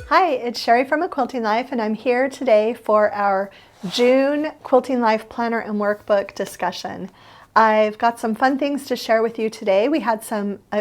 Hi, it's Sherri from A Quilting Life, and I'm here today for our June Quilting Life Planner and Workbook discussion. I've got some fun things to share with you today. We had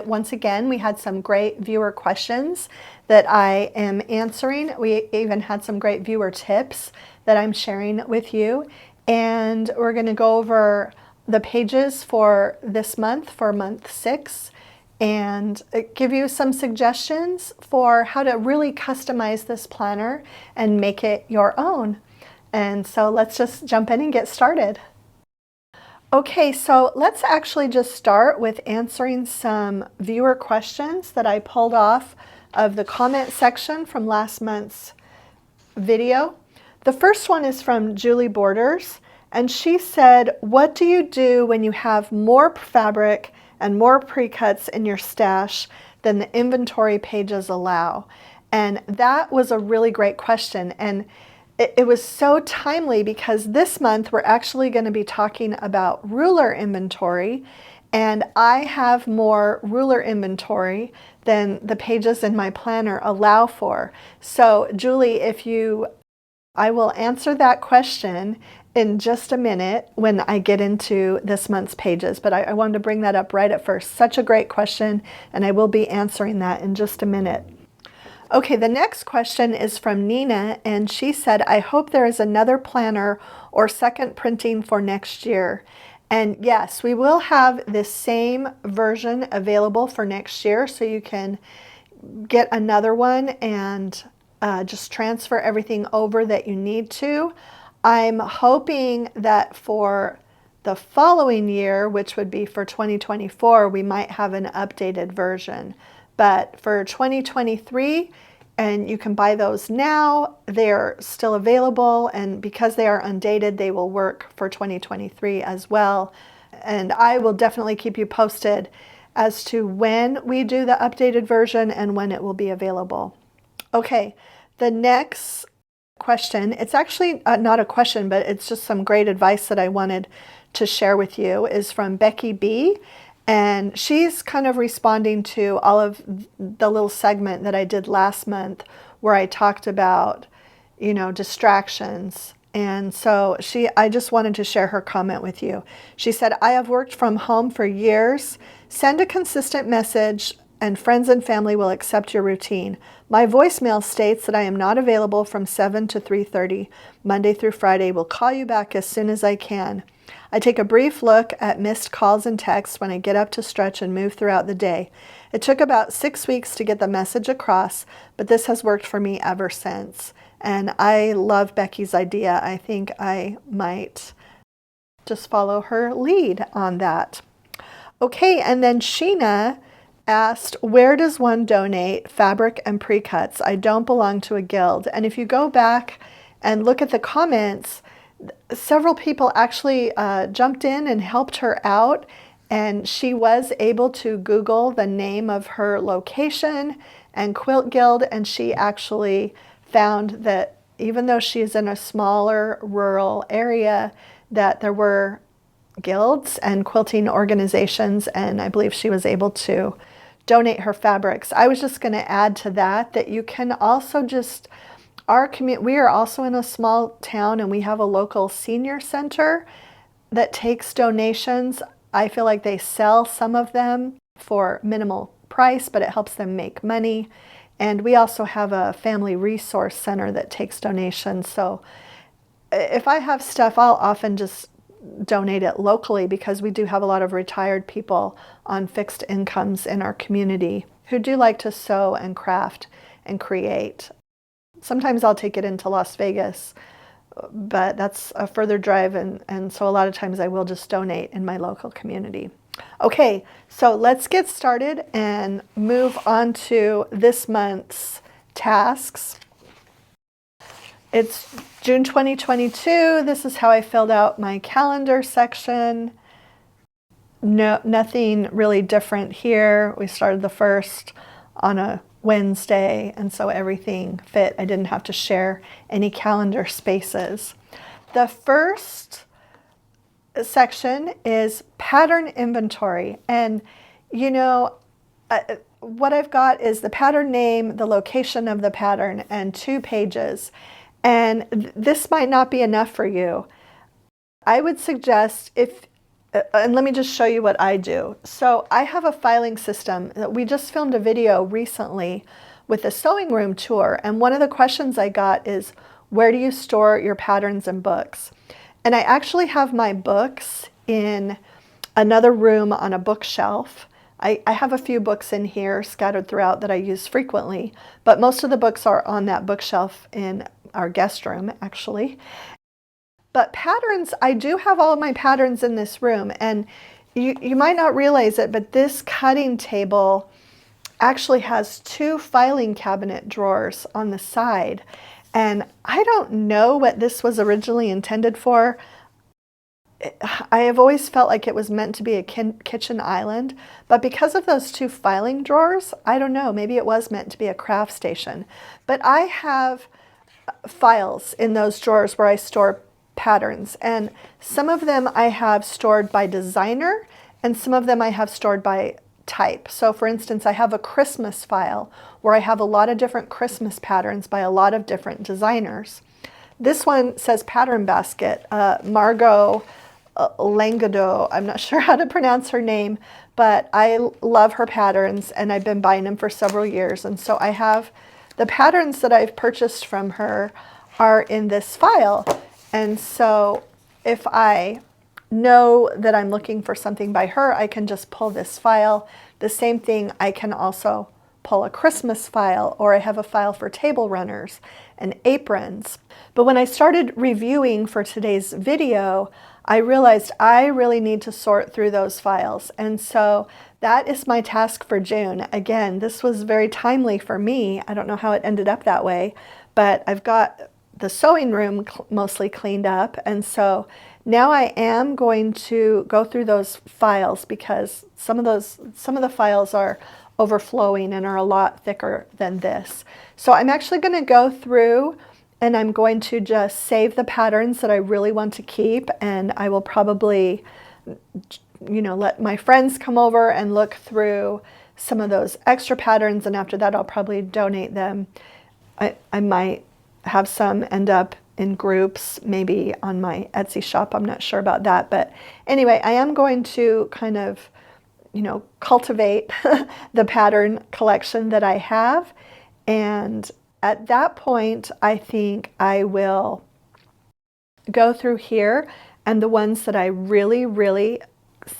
once again, we had some great viewer questions that I am answering. We even had some great viewer tips that I'm sharing with you. And we're going to go over the pages for this month, for month 6, and give you some suggestions for how to really customize this planner and make it your own. And so let's just jump in and get started. Okay, so let's actually just start with answering some viewer questions that I pulled off of the comment section from last month's video. The first one is from Julie Borders, and she said, what do you do when you have more fabric and more pre-cuts in your stash than the inventory pages allow? And that was a really great question, and it was so timely because this month we're actually going to be talking about ruler inventory, and I have more ruler inventory than the pages in my planner allow for. So Julie, I will answer that question in just a minute when I get into this month's pages, but I wanted to bring that up right at first. Such a great question, and I will be answering that in just a minute. Okay, the next question is from Nina, and she said, I hope there is another planner or second printing for next year. And yes, we will have this same version available for next year, so you can get another one and just transfer everything over that you need to. I'm hoping that for the following year, which would be for 2024, we might have an updated version. But for 2023, and you can buy those now, they're still available, and because they are undated, they will work for 2023 as well. And I will definitely keep you posted as to when we do the updated version and when it will be available. Okay, the next question, it's actually not a question, but it's just some great advice that I wanted to share with you, is from Becky B. And she's kind of responding to all of the little segment that I did last month where I talked about, distractions. And so I just wanted to share her comment with you. She said, I have worked from home for years. Send a consistent message and friends and family will accept your routine. My voicemail states that I am not available from 7 to 3:30, Monday through Friday. Will call you back as soon as I can. I take a brief look at missed calls and texts when I get up to stretch and move throughout the day. It took about 6 weeks to get the message across, but this has worked for me ever since. And I love Becky's idea. I think I might just follow her lead on that. Okay, and then Sheena asked, where does one donate fabric and pre-cuts? I don't belong to a guild. And if you go back and look at the comments, several people actually jumped in and helped her out, and she was able to Google the name of her location and Quilt Guild, and she actually found that even though she's in a smaller rural area, that there were guilds and quilting organizations, and I believe she was able to donate her fabrics. I was just going to add to that you can also just, we are also in a small town, and we have a local senior center that takes donations. I feel like they sell some of them for minimal price, but it helps them make money. And we also have a family resource center that takes donations. So if I have stuff, I'll often just donate it locally, because we do have a lot of retired people on fixed incomes in our community who do like to sew and craft and create. Sometimes I'll take it into Las Vegas, but that's a further drive, and so a lot of times I will just donate in my local community. Okay, so let's get started and move on to this month's tasks. It's June 2022. This is how I filled out my calendar section. No, nothing really different here. We started the first on a Wednesday, and so everything fit. I didn't have to share any calendar spaces. The first section is pattern inventory, and what I've got is the pattern name, the location of the pattern, and 2 pages. And this might not be enough for you. I would suggest and let me just show you what I do. So I have a filing system. We just filmed a video recently with a sewing room tour, and one of the questions I got is, where do you store your patterns and books? And I actually have my books in another room on a bookshelf. I have a few books in here scattered throughout that I use frequently, but most of the books are on that bookshelf in our guest room, actually. But patterns, I do have all of my patterns in this room, and you might not realize it, but this cutting table actually has 2 filing cabinet drawers on the side. And I don't know what this was originally intended for. I have always felt like it was meant to be a kitchen island, but because of those 2 filing drawers, I don't know, maybe it was meant to be a craft station. But I have files in those drawers where I store patterns, and some of them I have stored by designer, and some of them I have stored by type. So for instance, I have a Christmas file where I have a lot of different Christmas patterns by a lot of different designers. This one says Pattern Basket, Margot Langado. I'm not sure how to pronounce her name, but I love her patterns and I've been buying them for several years. And so I have the patterns that I've purchased from her are in this file. And so if I know that I'm looking for something by her, I can just pull this file. The same thing, I can also pull a Christmas file, or I have a file for table runners and aprons. But when I started reviewing for today's video, I realized I really need to sort through those files. And so that is my task for June. Again, this was very timely for me. I don't know how it ended up that way, but I've got the sewing room mostly cleaned up. And so now I am going to go through those files because some of the files are overflowing and are a lot thicker than this. So I'm actually going to go through and I'm going to just save the patterns that I really want to keep, and I will probably, let my friends come over and look through some of those extra patterns, and after that I'll probably donate them. I might have some end up in groups, maybe on my Etsy shop. I'm not sure about that, but anyway, I am going to kind of, cultivate the pattern collection that I have, and at that point, I think I will go through here, and the ones that I really, really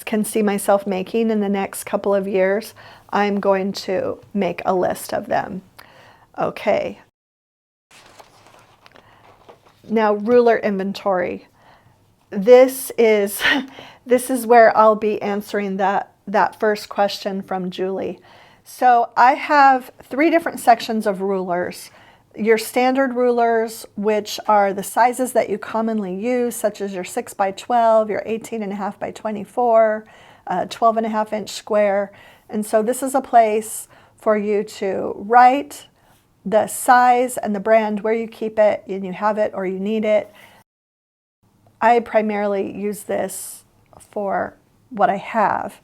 can see myself making in the next couple of years, I'm going to make a list of them. Okay. Now, ruler inventory. This is where I'll be answering that first question from Julie. So I have 3 different sections of rulers. Your standard rulers, which are the sizes that you commonly use, such as your 6 by 12, your 18.5 by 24, 12.5 inch square. And so this is a place for you to write the size and the brand, where you keep it, and you have it or you need it. I primarily use this for what I have.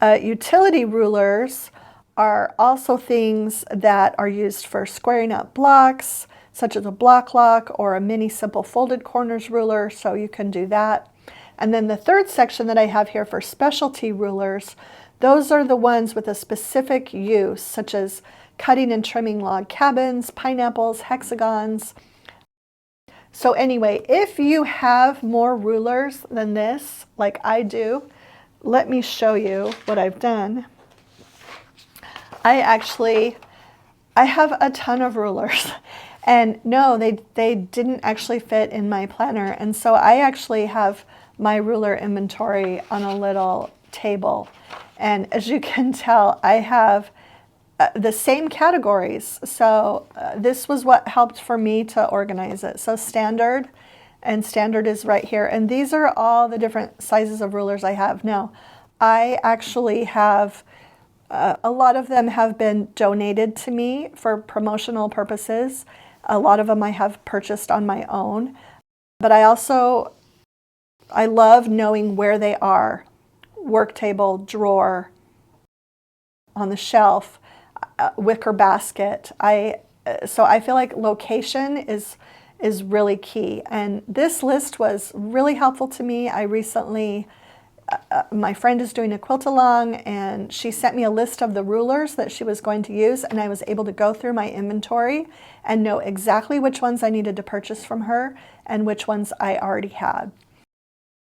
Utility rulers are also things that are used for squaring up blocks, such as a block lock or a mini simple folded corners ruler, so you can do that. And then the third section that I have here for specialty rulers, those are the ones with a specific use, such as cutting and trimming log cabins, pineapples, hexagons. So anyway, if you have more rulers than this, like I do, let me show you what I've done. I have a ton of rulers, and no, they didn't actually fit in my planner. And so I actually have my ruler inventory on a little table. And as you can tell, I have the same categories. So this was what helped for me to organize it. So standard, and standard is right here. And these are all the different sizes of rulers I have. Now, I actually have a lot of them have been donated to me for promotional purposes. A lot of them I have purchased on my own. But I love knowing where they are. Work table, drawer, on the shelf. wicker basket. So I feel like location is really key. And this list was really helpful to me. I recently, my friend is doing a quilt along, and she sent me a list of the rulers that she was going to use, and I was able to go through my inventory and know exactly which ones I needed to purchase from her and which ones I already had.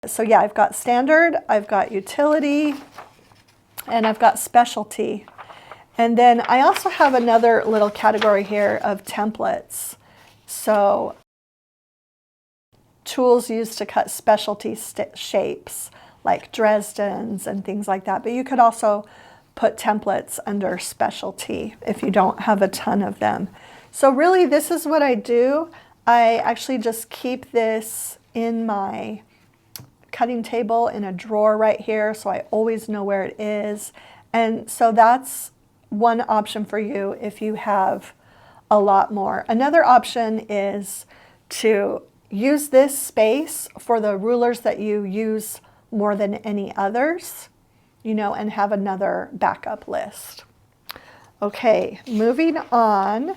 So yeah, I've got standard, I've got utility, and I've got specialty. And then I also have another little category here of templates. So tools used to cut specialty shapes like Dresden's and things like that. But you could also put templates under specialty if you don't have a ton of them. So really, this is what I do. I actually just keep this in my cutting table in a drawer right here, so I always know where it is. And so that's one option for you if you have a lot more. Another option is to use this space for the rulers that you use more than any others, you know, and have another backup list. Okay, moving on.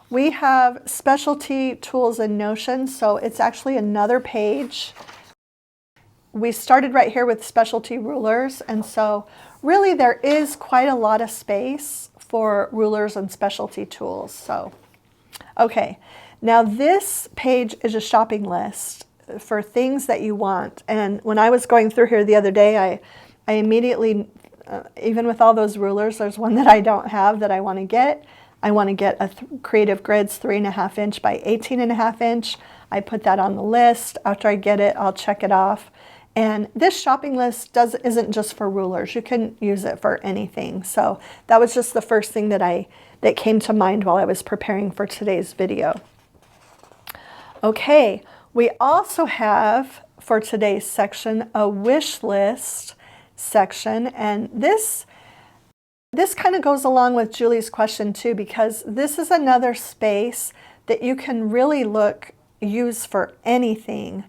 We have specialty tools and notions, so it's actually another page. We started right here with specialty rulers, and so really there is quite a lot of space for rulers and specialty tools. So, okay, now this page is a shopping list for things that you want. And when I was going through here the other day, I immediately, even with all those rulers, there's one that I don't have that I want to get. I want to get a Creative Grids 3.5 inch by 18.5 inch. I put that on the list. After I get it, I'll check it off. And this shopping list isn't just for rulers. You can use it for anything. So that was just the first thing that came to mind while I was preparing for today's video. Okay, we also have for today's section a wish list section, and this kind of goes along with Julie's question too, because this is another space that you can really use for anything.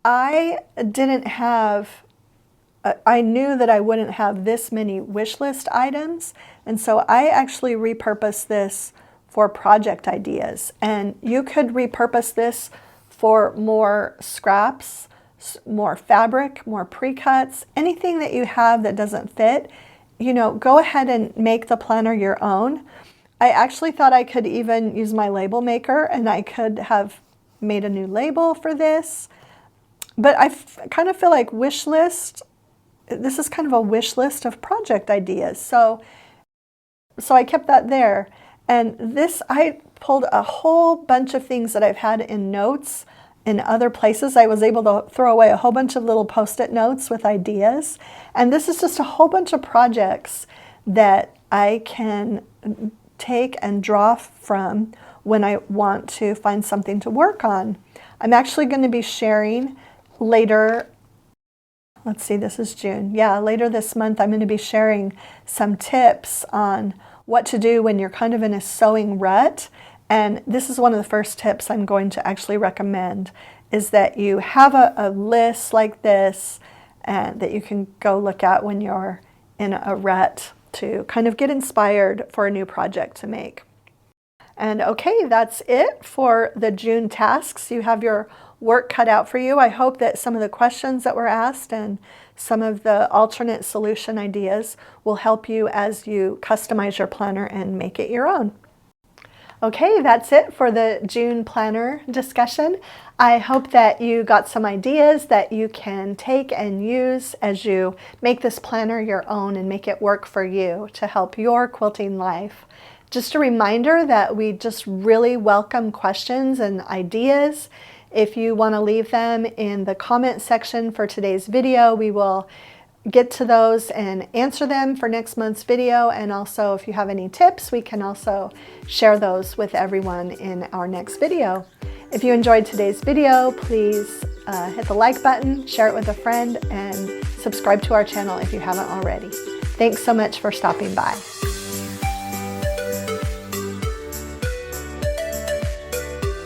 I knew that I wouldn't have this many wish list items, and so I actually repurposed this for project ideas. And you could repurpose this for more scraps, more fabric, more pre-cuts, anything that you have that doesn't fit. You know, go ahead and make the planner your own. I actually thought I could even use my label maker, and I could have made a new label for this. But I kind of feel like wish list, this is kind of a wish list of project ideas. So I kept that there. And this, I pulled a whole bunch of things that I've had in notes in other places. I was able to throw away a whole bunch of little Post-it notes with ideas. And this is just a whole bunch of projects that I can take and draw from when I want to find something to work on. I'm actually going to be sharing later, let's see, this is June. Yeah, later this month, I'm going to be sharing some tips on what to do when you're kind of in a sewing rut. And this is one of the first tips I'm going to actually recommend, is that you have a list like this and that you can go look at when you're in a rut to kind of get inspired for a new project to make. And okay, that's it for the June tasks. You have your work cut out for you. I hope that some of the questions that were asked and some of the alternate solution ideas will help you as you customize your planner and make it your own. Okay, that's it for the June planner discussion. I hope that you got some ideas that you can take and use as you make this planner your own and make it work for you to help your quilting life. Just a reminder that we just really welcome questions and ideas. If you want to leave them in the comment section for today's video, we will get to those and answer them for next month's video. And also, if you have any tips, we can also share those with everyone in our next video. If you enjoyed today's video, please hit the like button, share it with a friend, and subscribe to our channel if you haven't already. Thanks so much for stopping by.